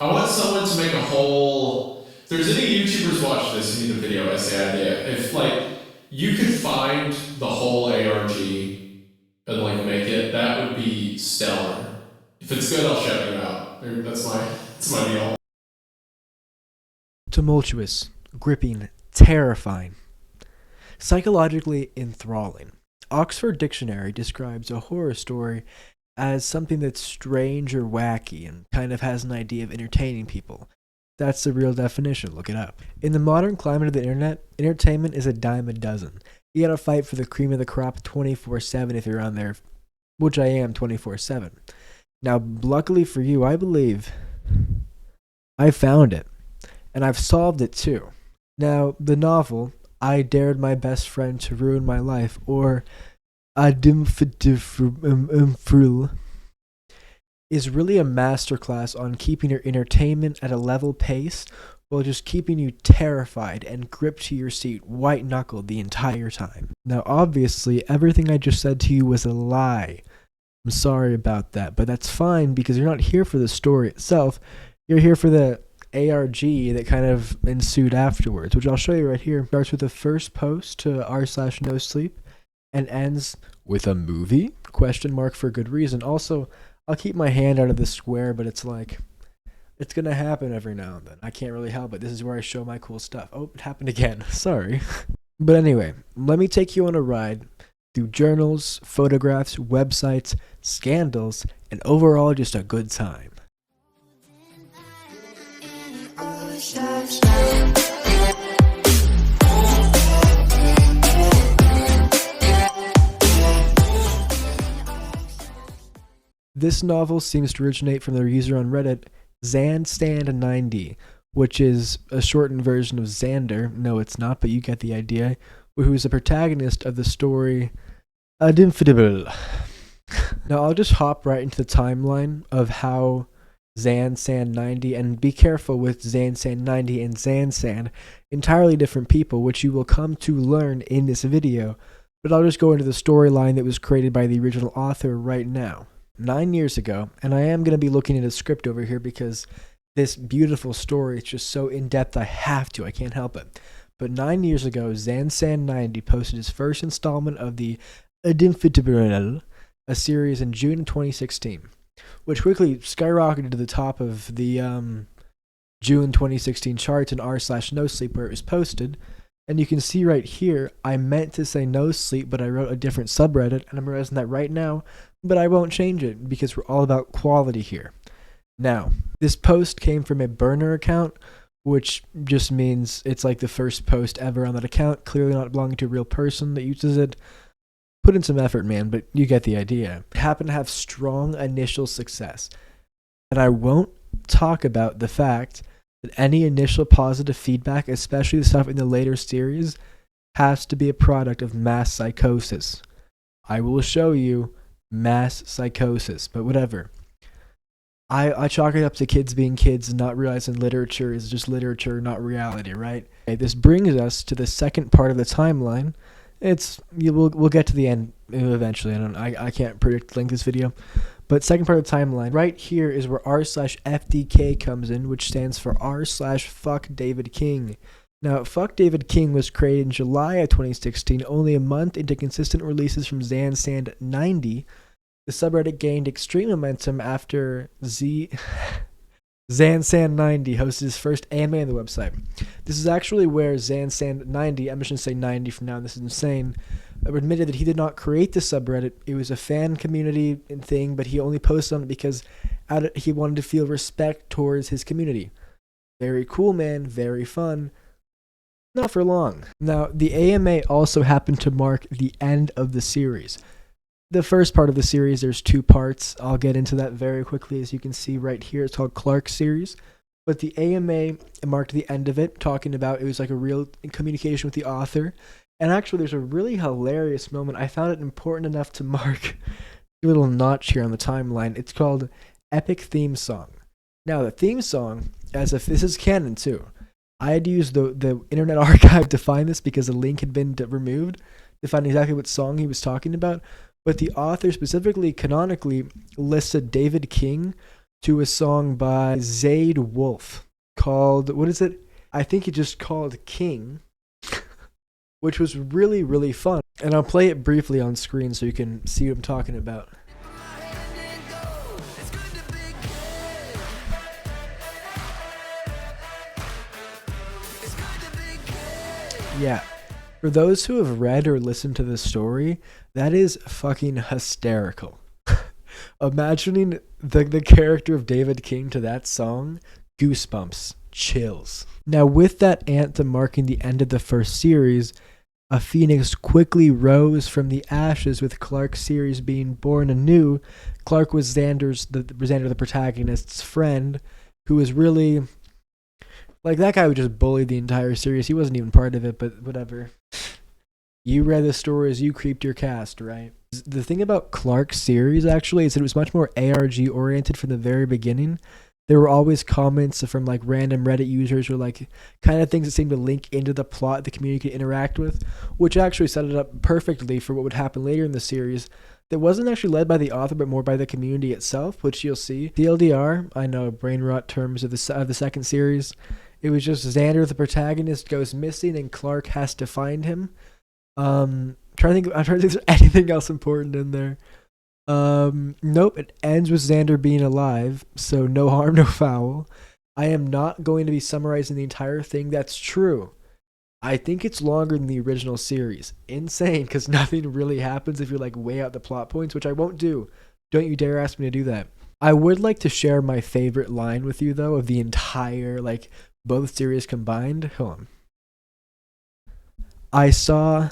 I want someone to make a whole. If there's any YouTubers watch this and need a video essay idea, if like you could find the whole ARG and like make it, that would be stellar. If it's good, I'll shout you out. That's my deal. Tumultuous, gripping, terrifying, psychologically enthralling. Oxford Dictionary describes a horror story as something that's strange or wacky and kind of has an idea of entertaining people. That's the real definition, look it up. In the modern climate of the internet, entertainment is a dime a dozen. You gotta fight for the cream of the crop 24/7 if you're on there, which I am 24/7. Now, luckily for you, I believe I found it, and I've solved it too. Now, the novel, I Dared My Best Friend to Ruin My Life, or Adimfidifrul, is really a masterclass on keeping your entertainment at a level pace while just keeping you terrified and gripped to your seat white knuckled the entire time. Now, obviously, everything I just said to you was a lie. I'm sorry about that, but that's fine because you're not here for the story itself. You're here for the ARG that kind of ensued afterwards, which I'll show you right here. Starts with the first post to r/no sleep and ends with a movie? Question mark for good reason. Also, I'll keep my hand out of the square, but it's like, it's gonna happen every now and then. I can't really help it. This is where I show my cool stuff. Oh, it happened again. Sorry. But anyway, let me take you on a ride through journals, photographs, websites, scandals, and overall just a good time. This novel seems to originate from the user on Reddit, ZanSand90, which is a shortened version of Xander. No, it's not, but you get the idea. Who is the protagonist of the story Adinfidibel. Now, I'll just hop right into the timeline of how ZanSand90, and be careful with ZanSand90 and ZanSand, entirely different people, which you will come to learn in this video, but I'll just go into the storyline that was created by the original author right now. 9 years ago, and I am going to be looking at a script over here because this beautiful story is just so in-depth I can't help it. But 9 years ago, ZanSand90 posted his first installment of the Adinfidibel, a series in June 2016, which quickly skyrocketed to the top of the June 2016 charts in r/no sleep where it was posted. And you can see right here, I meant to say no sleep, but I wrote a different subreddit, and I'm realizing that right now, but I won't change it because we're all about quality here. Now, this post came from a burner account, which just means it's like the first post ever on that account, clearly not belonging to a real person that uses it. Put in some effort, man, but you get the idea. It happened to have strong initial success. And I won't talk about the fact that any initial positive feedback, especially the stuff in the later series, has to be a product of mass psychosis. I will show you mass psychosis, but whatever. I chalk it up to kids being kids and not realizing literature is just literature, not reality, right? Okay, this brings us to the second part of the timeline. We'll get to the end eventually. I can't predict the length of this video, but second part of the timeline right here is where r/FDK comes in, which stands for r/Fuck David King. Now, Fuck David King was created in July of 2016, only a month into consistent releases from ZanSand90. The subreddit gained extreme momentum after ZanSand90 hosted his first AMA on the website. This is actually where ZanSand90, I'm just going to say 90 from now, this is insane, admitted that he did not create the subreddit. It was a fan community thing, but he only posted on it because he wanted to feel respect towards his community. Very cool, man. Very fun. Not for long. Now, the AMA also happened to mark the end of the series. The first part of the series, there's two parts. I'll get into that very quickly. As you can see right here, it's called Clark's series. But the AMA marked the end of it, talking about it was like a real communication with the author. And actually, there's a really hilarious moment. I found it important enough to mark a little notch here on the timeline. It's called Epic Theme Song. Now, the theme song, as if this is canon too, I had to use the Internet Archive to find this because the link had been removed to find exactly what song he was talking about. But the author specifically, canonically, listed David King to a song by Zayd Wolf called, what is it? I think it just called King, which was really, really fun. And I'll play it briefly on screen so you can see what I'm talking about. Yeah. For those who have read or listened to the story, that is fucking hysterical. Imagining the character of David King to that song, goosebumps, chills. Now, with that anthem marking the end of the first series, a phoenix quickly rose from the ashes, with Clark's series being born anew. Clark was Xander, the protagonist's friend, who was really... like, that guy would just bully the entire series. He wasn't even part of it, but whatever. You read the stories, you creeped your cast, right? The thing about Clark's series, actually, is that it was much more ARG-oriented from the very beginning. There were always comments from, like, random Reddit users or, like, kind of things that seemed to link into the plot the community could interact with, which actually set it up perfectly for what would happen later in the series. That wasn't actually led by the author, but more by the community itself, which you'll see. TLDR, I know, brain rot terms of the second series. It was just Xander, the protagonist, goes missing, and Clark has to find him. I'm trying to think if there's anything else important in there. Nope, it ends with Xander being alive, so no harm, no foul. I am not going to be summarizing the entire thing. That's true. I think it's longer than the original series. Insane, because nothing really happens if you're like way out the plot points, which I won't do. Don't you dare ask me to do that. I would like to share my favorite line with you, though, of the entire, like, both series combined. Hold on. I saw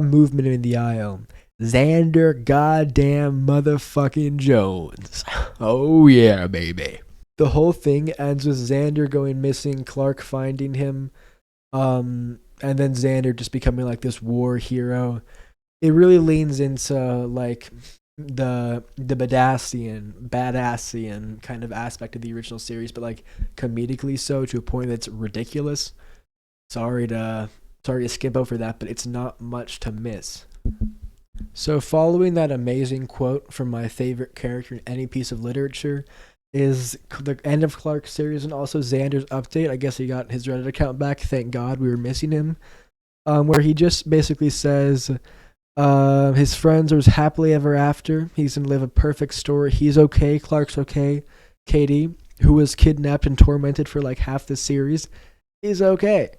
movement in the aisle. Xander goddamn motherfucking Jones. Oh yeah, baby. The whole thing ends with Xander going missing, Clark finding him, and then Xander just becoming like this war hero. It really leans into like the badassian kind of aspect of the original series, but like comedically so, to a point that's ridiculous. Sorry to skip over that, but it's not much to miss. So following that amazing quote from my favorite character in any piece of literature is the end of Clark's series, and also Xander's update. I guess he got his Reddit account back. Thank God, we were missing him. Where he just basically says his friends are happily ever after. He's going to live a perfect story. He's okay. Clark's okay. Katie, who was kidnapped and tormented for like half the series, is okay.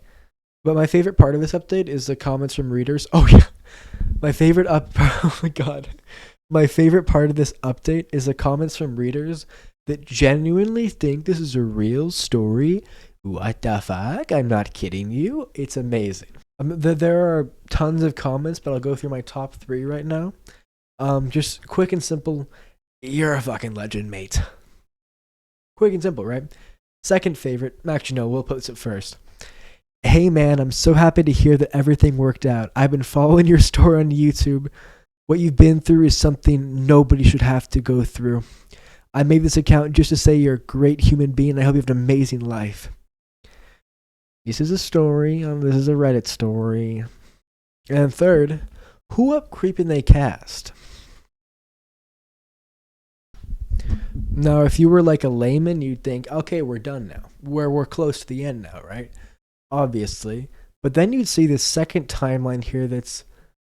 But my favorite part of this update is the comments from readers. Oh yeah. Oh my god. My favorite part of this update is the comments from readers that genuinely think this is a real story. What the fuck? I'm not kidding you. It's amazing. There are tons of comments, but I'll go through my top 3 right now. Just quick and simple. You're a fucking legend, mate. Quick and simple, right? Second favorite. Actually, no, we'll post it first. Hey man, I'm so happy to hear that everything worked out. I've been following your story on YouTube. What you've been through is something nobody should have to go through. I made this account just to say you're a great human being, and I hope you have an amazing life. This is a story. This is a Reddit story. And third, who up creeping they cast? Now, if you were like a layman, you'd think, okay, we're done now. We're close to the end now, right? Obviously. But then you'd see this second timeline here that's,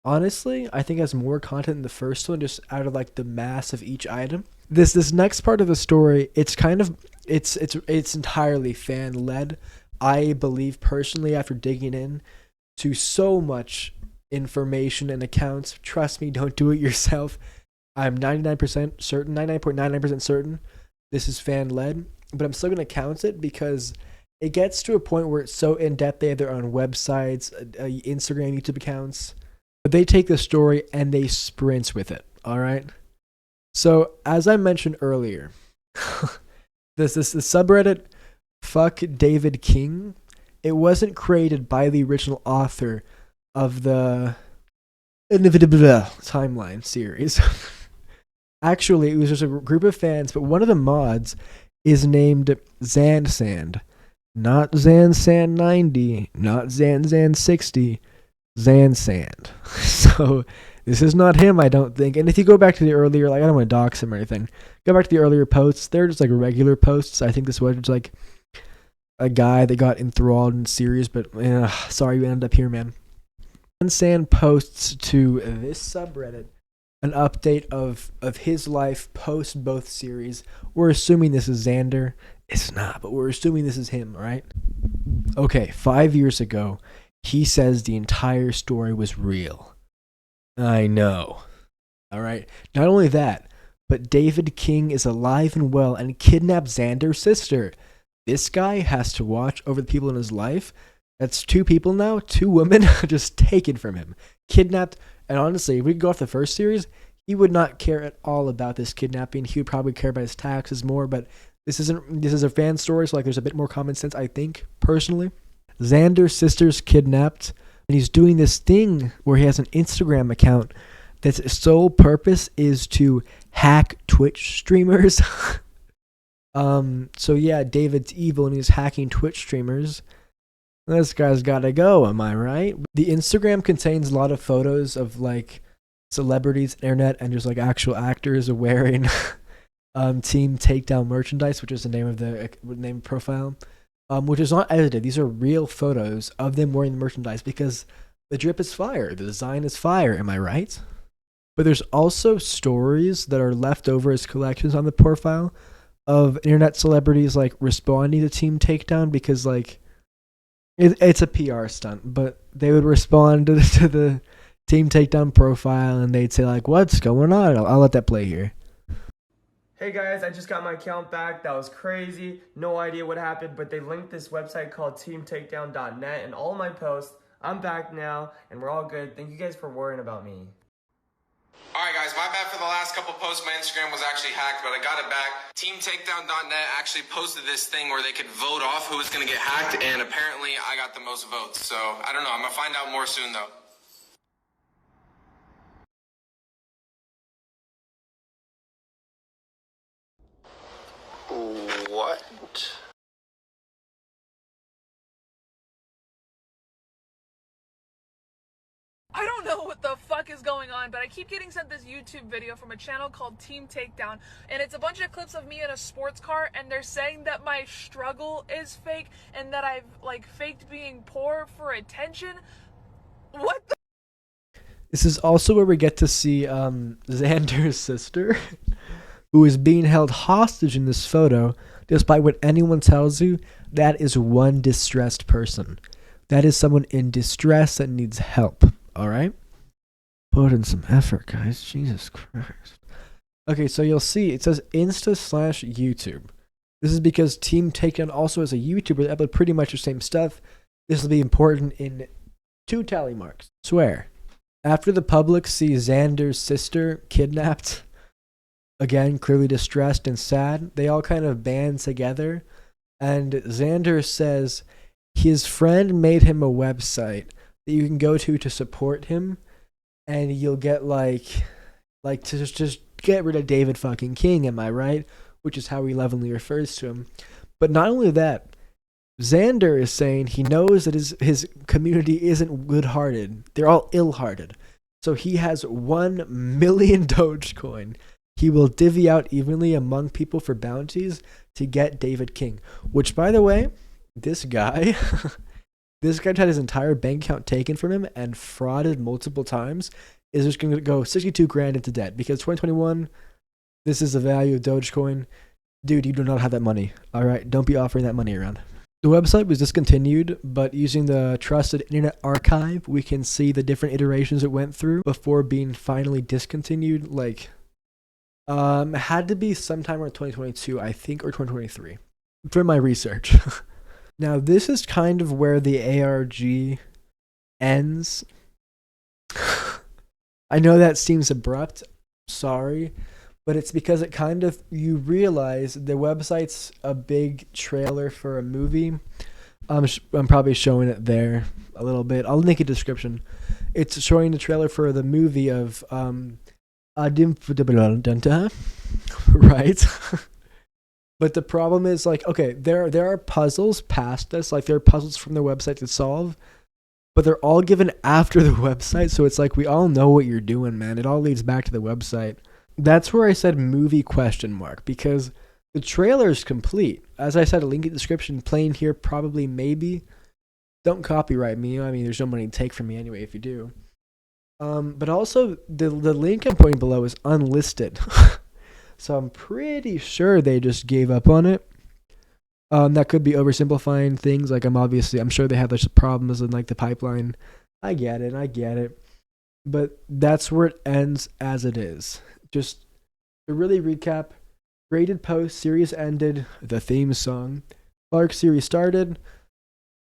honestly, I think has more content than the first one, just out of like the mass of each item. This next part of the story, it's kind of, it's entirely fan-led. I believe personally, after digging in to so much information and accounts, trust me, don't do it yourself. I'm 99% certain, 99.99% certain this is fan-led, but I'm still going to count it because it gets to a point where it's so in-depth. They have their own websites, Instagram, YouTube accounts. But they take the story and they sprint with it, all right? So, as I mentioned earlier, the subreddit Fuck David King, it wasn't created by the original author of the timeline series. Actually, it was just a group of fans, but one of the mods is named Zansand. Not Zansand 90, not Zanzan 60, Zansand. So This is not him, I don't think. And if you go back to the earlier, like, I don't want to dox him or anything. Go back to the earlier posts. They're just like regular posts. I think this was just like a guy that got enthralled in the series, but sorry you ended up here, man. Sand posts to this subreddit an update of his life post both series. We're assuming this is Xander. It's not, but we're assuming this is him, right? Okay, 5 years ago, he says the entire story was real. I know. All right. Not only that, but David King is alive and well and kidnapped Xander's sister. This guy has to watch over the people in his life. That's 2 people now, 2 women just taken from him, kidnapped. And honestly, if we could go off the first series, he would not care at all about this kidnapping. He would probably care about his taxes more. But this is a fan story, so like there's a bit more common sense, I think, personally. Xander's sister's kidnapped, and he's doing this thing where he has an Instagram account that's sole purpose is to hack Twitch streamers. So yeah, David's evil and he's hacking Twitch streamers. This guy's gotta go, am I right? The Instagram contains a lot of photos of like celebrities, internet, and just like actual actors wearing Team Takedown merchandise, which is the name of the name profile, which is not edited. These are real photos of them wearing the merchandise because the drip is fire, the design is fire, am I right? But there's also stories that are left over as collections on the profile of internet celebrities like responding to Team Takedown because like it's a PR stunt, but they would respond to the Team Takedown profile and they'd say like, "What's going on?" I'll let that play here. Hey guys, I just got my account back. That was crazy. No idea what happened, but they linked this website called teamtakedown.net and all my posts. I'm back now and we're all good. Thank you guys for worrying about me. Alright guys, my bad for the last couple posts. My Instagram was actually hacked, but I got it back. TeamTakedown.net actually posted this thing where they could vote off who was going to get hacked, and apparently I got the most votes. So, I don't know. I'm going to find out more soon though. What? I don't know what the fuck is going on, but I keep getting sent this YouTube video from a channel called Team Takedown, and it's a bunch of clips of me in a sports car, and they're saying that my struggle is fake, and that I've, like, faked being poor for attention. What the? This is also where we get to see Xander's sister, who is being held hostage in this photo, despite what anyone tells you. That is one distressed person. That is someone in distress that needs help. All right? Put in some effort, guys. Jesus Christ. Okay, so you'll see it says Insta/YouTube. This is because Team Takedown also has a YouTuber that uploads pretty much the same stuff. This will be important in 2 tally marks. Swear. After the public sees Xander's sister kidnapped, again, clearly distressed and sad, they all kind of band together. And Xander says his friend made him a website that you can go to support him, and you'll get like to just get rid of David fucking King, am I right? Which is how he lovingly refers to him. But not only that, Xander is saying he knows that his community isn't good-hearted. They're all ill-hearted. So he has 1 million Dogecoin. He will divvy out evenly among people for bounties to get David King. Which, by the way, this guy... This guy had his entire bank account taken from him and frauded multiple times. Is just going to go 62 grand into debt because 2021, this is the value of Dogecoin. Dude, you do not have that money. All right, don't be offering that money around. The website was discontinued, but using the trusted Internet Archive, we can see the different iterations it went through before being finally discontinued. Like, had to be sometime around 2022, I think, or 2023, for my research. Now, this is kind of where the ARG ends. I know that seems abrupt. Sorry. But it's because it kind of, you realize the website's a big trailer for a movie. I'm probably showing it there a little bit. I'll link a description. It's showing the trailer for the movie of right? But the problem is, like, okay, there are puzzles past this. Like, there are puzzles from the website to solve. but they're all given after the website. So it's like we all know what you're doing, man. It all leads back to the website. That's where I said movie question mark, because the trailer is complete. As I said, a link in the description, playing here, probably, maybe. Don't copyright me. I mean, there's no money to take from me anyway if you do. But also, the link I'm putting below is unlisted. So I'm pretty sure they just gave up on it. That could be oversimplifying things. Like, I'm sure they have those problems in like the pipeline. I get it. But that's where it ends as it is. Just to really recap, graded post, series ended, the theme song. Clark series started.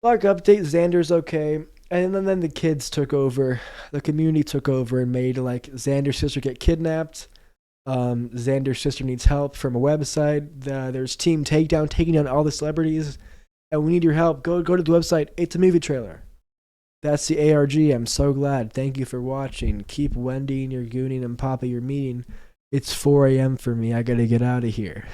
Clark update, Xander's okay. And then the kids took over. The community took over and made like Xander's sister get kidnapped. Xander's sister needs help from a website. There's Team Takedown taking down all the celebrities. And we need your help. Go to the website. It's a movie trailer. That's the ARG. I'm so glad. Thank you for watching. Keep Wendy and your gooning and Papa your meeting. It's 4 a.m. for me. I gotta get out of here.